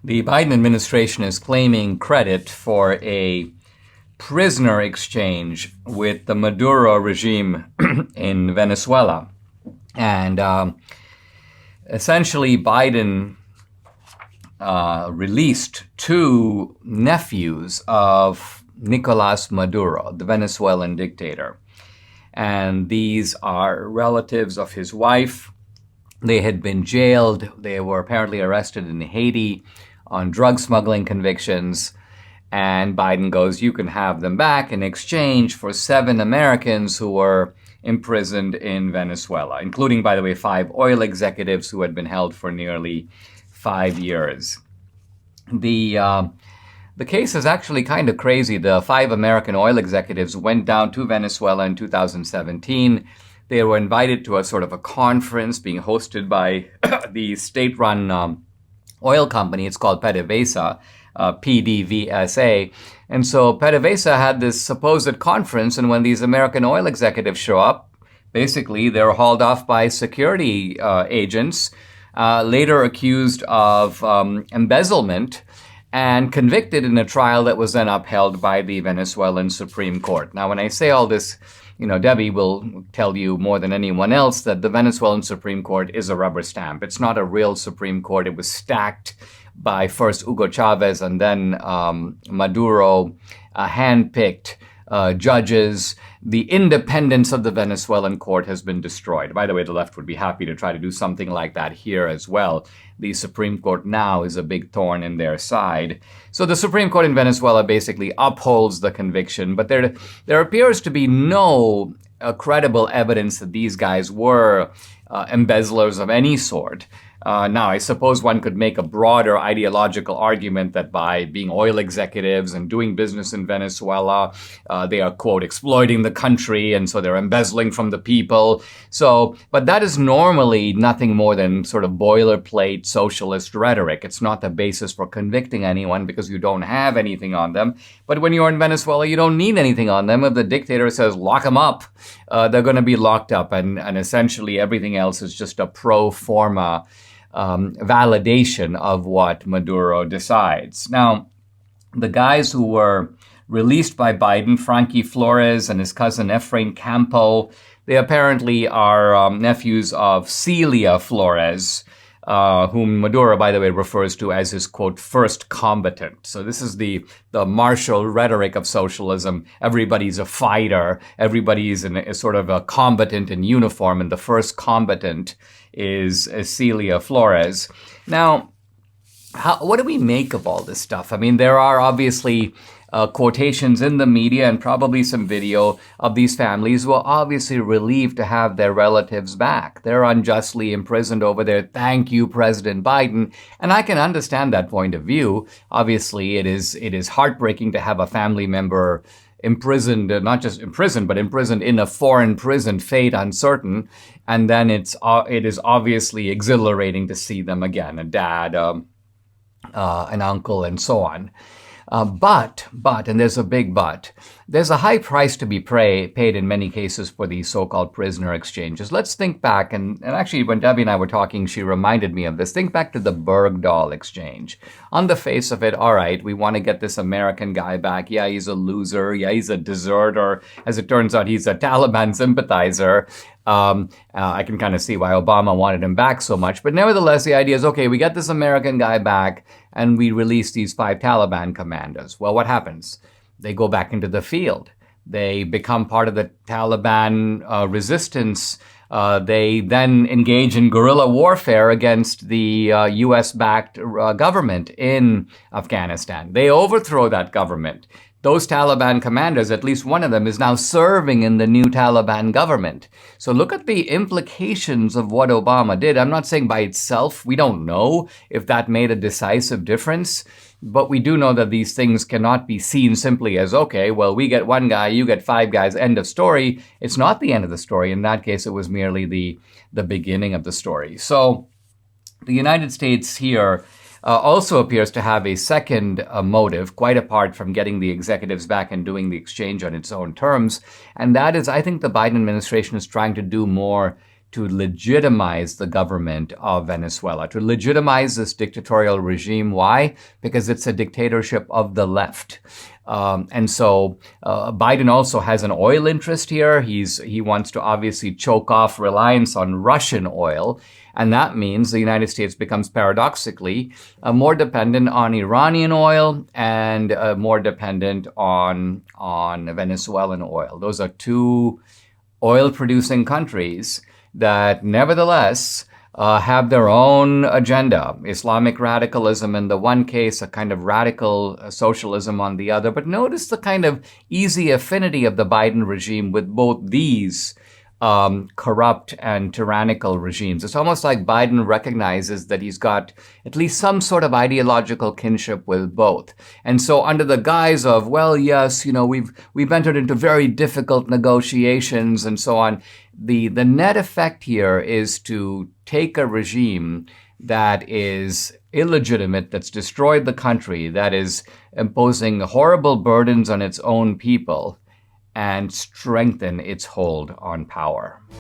The Biden administration is claiming credit for a prisoner exchange with the Maduro regime in Venezuela. And essentially, Biden released two nephews of Nicolas Maduro, the Venezuelan dictator. And these are relatives of his wife. They had been jailed. They were apparently arrested in Haiti on drug smuggling convictions. And Biden goes, you can have them back in exchange for 7 Americans who were imprisoned in Venezuela, including, by the way, 5 oil executives who had been held for nearly 5 years. The case is actually kind of crazy. The 5 American oil executives went down to Venezuela in 2017. They were invited to a sort of a conference being hosted by the state-run oil company. It's called PDVSA, PDVSA. And so PDVSA had this supposed conference, and when these American oil executives show up, basically they're hauled off by security agents, later accused of embezzlement, and convicted in a trial that was then upheld by the Venezuelan Supreme Court. Now, when I say all this, Debbie will tell you more than anyone else that the Venezuelan Supreme Court is a rubber stamp. It's not a real Supreme Court. It was stacked by first Hugo Chavez and then Maduro, handpicked judges. The independence of the Venezuelan court has been destroyed. By the way, the left would be happy to try to do something like that here as well. The Supreme Court now is a big thorn in their side. So the Supreme Court in Venezuela basically upholds the conviction, but there appears to be no credible evidence that these guys were embezzlers of any sort. Now, I suppose one could make a broader ideological argument that by being oil executives and doing business in Venezuela, they are, quote, exploiting the country, and so they're embezzling from the people. But that is normally nothing more than sort of boilerplate socialist rhetoric. It's not the basis for convicting anyone because you don't have anything on them. But when you're in Venezuela, you don't need anything on them. If the dictator says, lock them up, they're going to be locked up. And essentially everything else is just a pro forma validation of what Maduro decides. Now, the guys who were released by Biden, Frankie Flores and his cousin Efrain Campo, they apparently are nephews of Celia Flores, whom Maduro, by the way, refers to as his, quote, first combatant. So this is the martial rhetoric of socialism. Everybody's a fighter. Everybody's a sort of a combatant in uniform, and the first combatant is Celia Flores. Now, what do we make of all this stuff? I mean, there are obviously quotations in the media and probably some video of these families who are obviously relieved to have their relatives back. They're unjustly imprisoned over there. Thank you, President Biden. And I can understand that point of view. Obviously, it is heartbreaking to have a family member imprisoned, not just imprisoned, but imprisoned in a foreign prison, fate uncertain. And then it is obviously exhilarating to see them again, a dad, an uncle, and so on. But, and there's a big but, there's a high price to be paid in many cases for these so-called prisoner exchanges. Let's think back, and actually when Debbie and I were talking, she reminded me of this. Think back to the Bergdahl exchange. On the face of it, all right, we want to get this American guy back. Yeah, he's a loser. Yeah, he's a deserter. As it turns out, he's a Taliban sympathizer. I can kind of see why Obama wanted him back so much. But nevertheless, the idea is, okay, we get this American guy back and we release these 5 Taliban commanders. Well, what happens? They go back into the field. They become part of the Taliban resistance. They then engage in guerrilla warfare against the U.S.-backed government in Afghanistan. They overthrow that government. Those Taliban commanders, at least one of them, is now serving in the new Taliban government. So look at the implications of what Obama did. I'm not saying by itself, we don't know if that made a decisive difference, but we do know that these things cannot be seen simply as, okay, well, we get 1 guy, you get 5 guys, end of story. It's not the end of the story. In that case, it was merely the beginning of the story. So the United States here also appears to have a second motive, quite apart from getting the executives back and doing the exchange on its own terms. And that is, I think the Biden administration is trying to do more to legitimize the government of Venezuela, to legitimize this dictatorial regime. Why? Because it's a dictatorship of the left. And so Biden also has an oil interest here. He wants to obviously choke off reliance on Russian oil. And that means the United States becomes paradoxically more dependent on Iranian oil and more dependent on Venezuelan oil. Those are two oil-producing countries that nevertheless have their own agenda. Islamic radicalism in the one case, a kind of radical socialism on the other. But notice the kind of easy affinity of the Biden regime with both these corrupt and tyrannical regimes. It's almost like Biden recognizes that he's got at least some sort of ideological kinship with both. And so under the guise of, well, yes, we've entered into very difficult negotiations and so on, the net effect here is to take a regime that is illegitimate, that's destroyed the country, that is imposing horrible burdens on its own people, and strengthen its hold on power.